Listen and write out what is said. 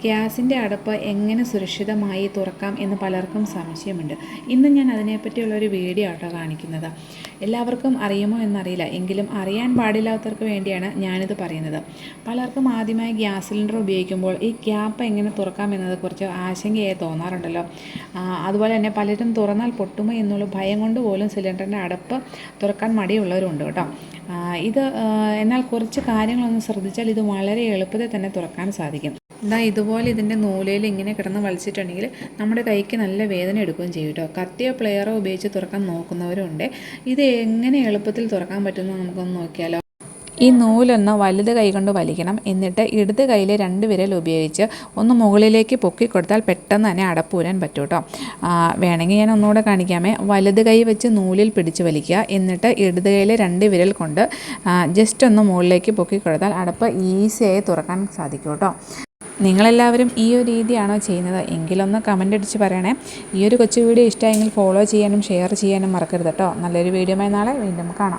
ഗ്യാസിൻ്റെ അടപ്പ് എങ്ങനെ സുരക്ഷിതമായി തുറക്കാം എന്ന് പലർക്കും സംശയമുണ്ട്. ഇന്ന് ഞാൻ അതിനെപ്പറ്റിയുള്ളൊരു വീഡിയോ ആട്ടോ കാണിക്കുന്നത്. എല്ലാവർക്കും അറിയുമോ എന്നറിയില്ല, എങ്കിലും അറിയാൻ പാടില്ലാത്തവർക്ക് വേണ്ടിയാണ് ഞാനിത് പറയുന്നത്. പലർക്കും ആദ്യമായി ഗ്യാസ് സിലിണ്ടർ ഉപയോഗിക്കുമ്പോൾ ഈ ക്യാപ്പ് എങ്ങനെ തുറക്കാം എന്നതെക്കുറിച്ച് ആശങ്കയായി തോന്നാറുണ്ടല്ലോ. അതുപോലെ തന്നെ പലരും തുറന്നാൽ പൊട്ടുമോ എന്നുള്ള ഭയം കൊണ്ട് പോലും സിലിണ്ടറിൻ്റെ അടപ്പ് തുറക്കാൻ മടിയുള്ളവരുണ്ട് കേട്ടോ. എന്നാൽ കുറച്ച് കാര്യങ്ങളൊന്ന് ശ്രദ്ധിച്ചാൽ ഇത് വളരെ എളുപ്പത്തിൽ തന്നെ തുറക്കാൻ സാധിക്കും. ഇതുപോലെ ഇതിൻ്റെ നൂലയിൽ ഇങ്ങനെ കിടന്ന് വലിച്ചിട്ടുണ്ടെങ്കിൽ നമ്മുടെ കൈക്ക് നല്ല വേദന എടുക്കുകയും ചെയ്യും കേട്ടോ. കത്തിയോ പ്ലെയറോ ഉപയോഗിച്ച് തുറക്കാൻ നോക്കുന്നവരുണ്ട്. ഇത് എങ്ങനെ എളുപ്പത്തിൽ തുറക്കാൻ പറ്റുമെന്ന് നമുക്കൊന്ന് നോക്കിയാലോ. ഈ നൂലൊന്ന് വലത് കൈ കൊണ്ട് വലിക്കണം. എന്നിട്ട് ഇടത് കൈയിലെ 2 വിരൽ ഉപയോഗിച്ച് ഒന്ന് മുകളിലേക്ക് പൊക്കി കൊടുത്താൽ പെട്ടെന്ന് തന്നെ അടപ്പൂരാൻ പറ്റും കേട്ടോ. വേണമെങ്കിൽ ഞാൻ ഒന്നുകൂടെ കാണിക്കാമേ. വലത് കൈ വെച്ച് നൂലിൽ പിടിച്ച് വലിക്കുക. എന്നിട്ട് ഇടത് കൈയിലെ 2 വിരൽ കൊണ്ട് ജസ്റ്റ് ഒന്ന് മുകളിലേക്ക് പൊക്കി കൊടുത്താൽ അടപ്പ് ഈസിയായി തുറക്കാൻ സാധിക്കും കേട്ടോ. നിങ്ങളെല്ലാവരും ഈ ഒരു രീതിയാണോ ചെയ്യുന്നത് എങ്കിലൊന്ന് കമൻ്റ് അടിച്ച് പറയണേ. ഈ ഒരു കൊച്ചു വീഡിയോ ഇഷ്ടമായെങ്കിൽ ഫോളോ ചെയ്യാനും ഷെയർ ചെയ്യാനും മറക്കരുത് കേട്ടോ. നല്ലൊരു വീഡിയോയുമായി നാളെ വീണ്ടും കാണാം.